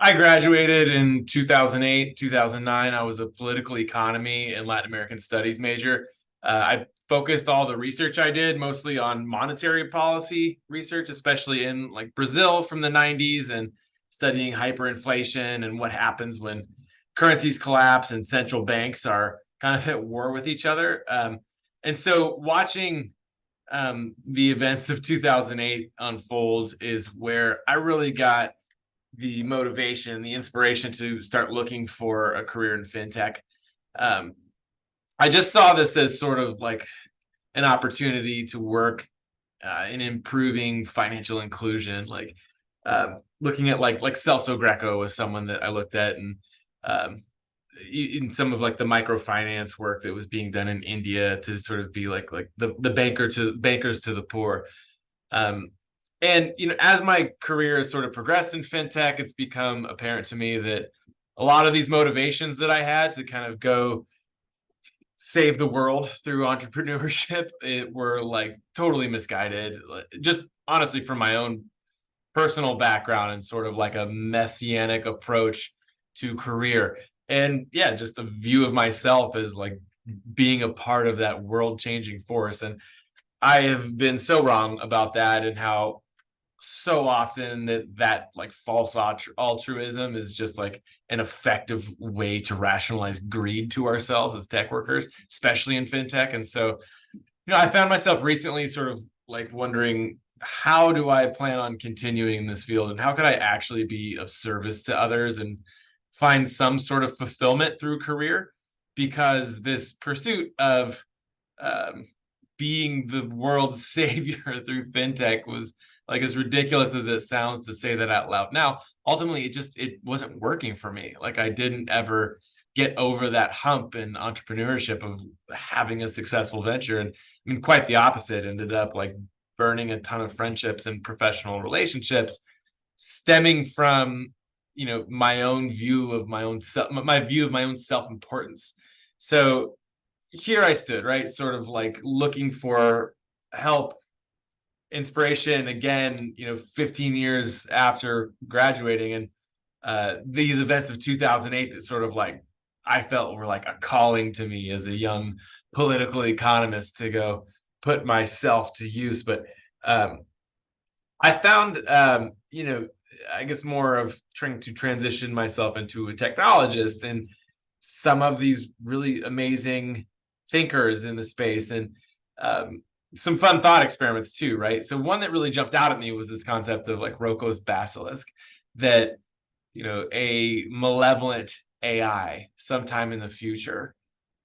I graduated in 2008, 2009. I was a political economy and Latin American studies major. I focused all the research I did mostly on monetary policy research, especially in like Brazil from the 90s and studying hyperinflation and what happens when currencies collapse and central banks are kind of at war with each other. And so watching the events of 2008 unfold is where I really got the motivation, the inspiration to start looking for a career in fintech. Um, I just saw this as sort of like an opportunity to work in improving financial inclusion, like looking at like Celso Greco was someone that I looked at, and um, in some of like the microfinance work that was being done in India to sort of be like the bankers to the poor. Um, and as my career has sort of progressed in fintech, it's become apparent to me that a lot of these motivations that I had to kind of go save the world through entrepreneurship, it were like totally misguided. Just honestly, from my own personal background and sort of like a messianic approach to career, and yeah, just a view of myself as like being a part of that world changing force. And I have been so wrong about that, and how so often that like false altruism is just like an effective way to rationalize greed to ourselves as tech workers, especially in fintech. And so, I found myself recently sort of like wondering, how do I plan on continuing in this field, and how could I actually be of service to others and find some sort of fulfillment through career? Because this pursuit of um, being the world's savior through fintech was, like, as ridiculous as it sounds to say that out loud now, ultimately it wasn't working for me. Like, I didn't ever get over that hump in entrepreneurship of having a successful venture. And I mean, quite the opposite, ended up like burning a ton of friendships and professional relationships, stemming from my own view of my own self, my view of my own self-importance. So here I stood, right, sort of like looking for help, inspiration again, 15 years after graduating. And these events of 2008 that sort of like I felt were like a calling to me as a young political economist to go put myself to use. But I found, I guess more of trying to transition myself into a technologist and some of these really amazing thinkers in the space, and um, some fun thought experiments too, right? So one that really jumped out at me was this concept of like Roko's Basilisk, that a malevolent AI sometime in the future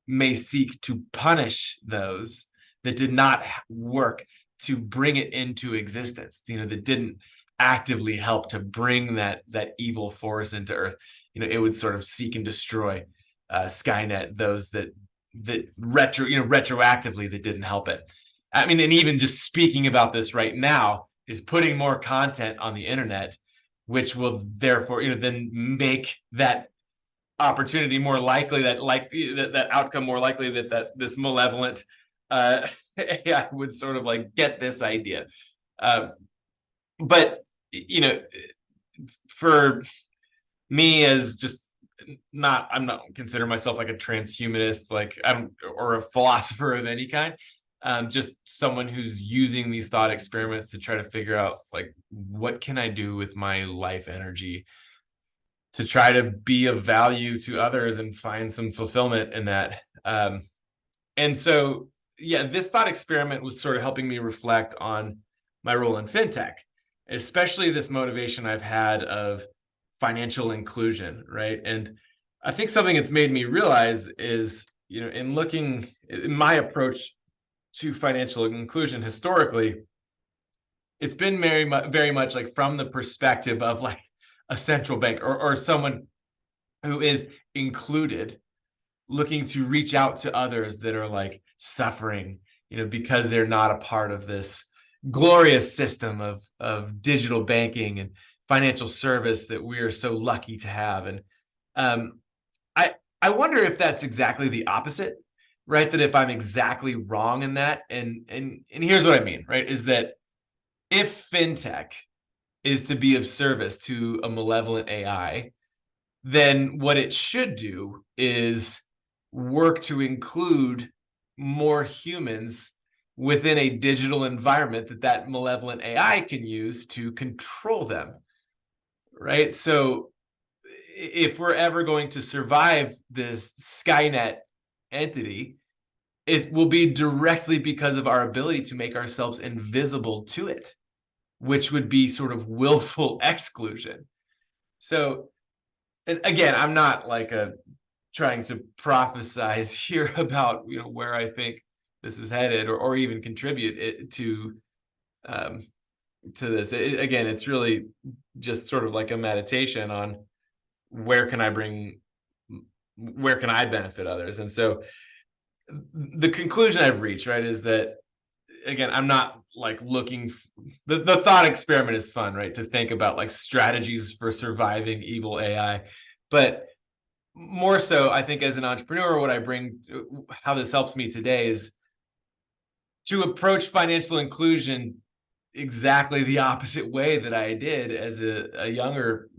may seek to punish those that did not work to bring it into existence, that didn't actively help to bring that evil force into Earth. It would sort of seek and destroy Skynet, those that retroactively that didn't help it. I mean, and even just speaking about this right now is putting more content on the internet, which will therefore then make that opportunity more likely, that outcome more likely, that this malevolent AI would sort of like get this idea. But for me, as just I'm not consider myself like a transhumanist, like or a philosopher of any kind. Just someone who's using these thought experiments to try to figure out, like, what can I do with my life energy to try to be of value to others and find some fulfillment in that. And so, yeah, this thought experiment was sort of helping me reflect on my role in fintech, especially this motivation I've had of financial inclusion, right? And I think something that's made me realize is, in looking in my approach to financial inclusion historically, it's been very much like from the perspective of like a central bank, or someone who is included, looking to reach out to others that are like suffering, because they're not a part of this glorious system of digital banking and financial service that we are so lucky to have. And um, I wonder if that's exactly the opposite, right? That if I'm exactly wrong in that, and here's what I mean, right? Is that if fintech is to be of service to a malevolent AI, then what it should do is work to include more humans within a digital environment that malevolent AI can use to control them, right? So if we're ever going to survive this Skynet entity, it will be directly because of our ability to make ourselves invisible to it, which would be sort of willful exclusion. So, and again, I'm not like trying to prophesize here about where I think this is headed, or even contribute it to this. Again, it's really just sort of like a meditation on where can I benefit others. And so the conclusion I've reached, right, is that, again, I'm not like looking the thought experiment is fun, right, to think about like strategies for surviving evil AI, but more so, I think, as an entrepreneur, what I bring, how this helps me today, is to approach financial inclusion exactly the opposite way that I did as a younger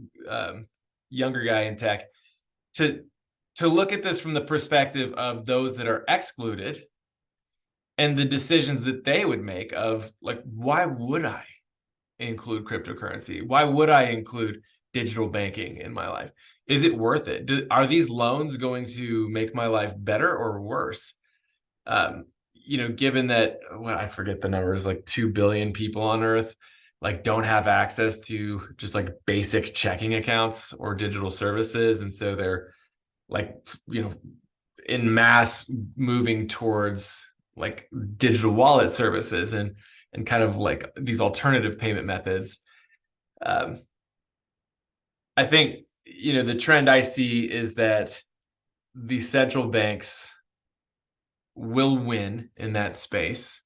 guy in tech, to look at this from the perspective of those that are excluded and the decisions that they would make of, like, why would I include cryptocurrency? Why would I include digital banking in my life? Is it worth it? Are these loans going to make my life better or worse? Given that, I forget the numbers, like 2 billion people on Earth like don't have access to just like basic checking accounts or digital services, and so they're like in mass moving towards like digital wallet services and kind of like these alternative payment methods. I think the trend I see is that the central banks will win in that space.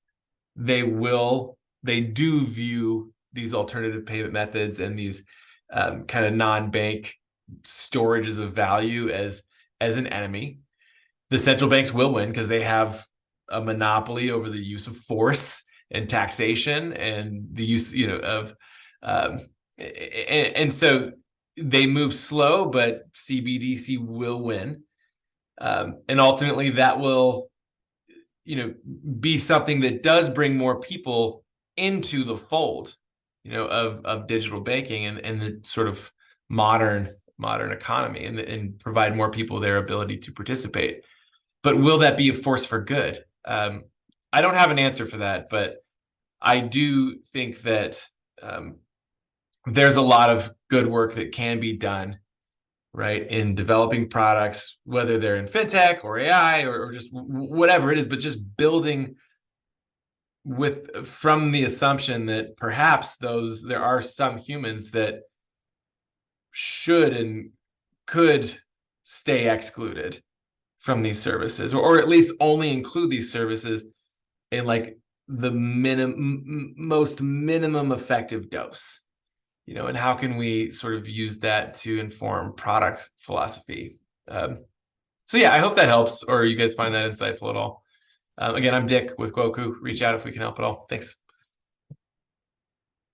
They do view these alternative payment methods and these kind of non-bank storages of value as an enemy. The central banks will win because they have a monopoly over the use of force and taxation and the use of and so they move slow, but CBDC will win, and ultimately that will be something that does bring more people into the fold of digital banking and the sort of modern economy, and provide more people their ability to participate. But will that be a force for good? I don't have an answer for that, but I do think that there's a lot of good work that can be done, right, in developing products, whether they're in fintech or AI or just whatever it is, but just building from the assumption that perhaps there are some humans that should and could stay excluded from these services, or at least only include these services in like the most minimum effective dose, and how can we sort of use that to inform product philosophy? So yeah, I hope that helps, or you guys find that insightful at all. Again, I'm Dick with Goku. Reach out if we can help at all. Thanks.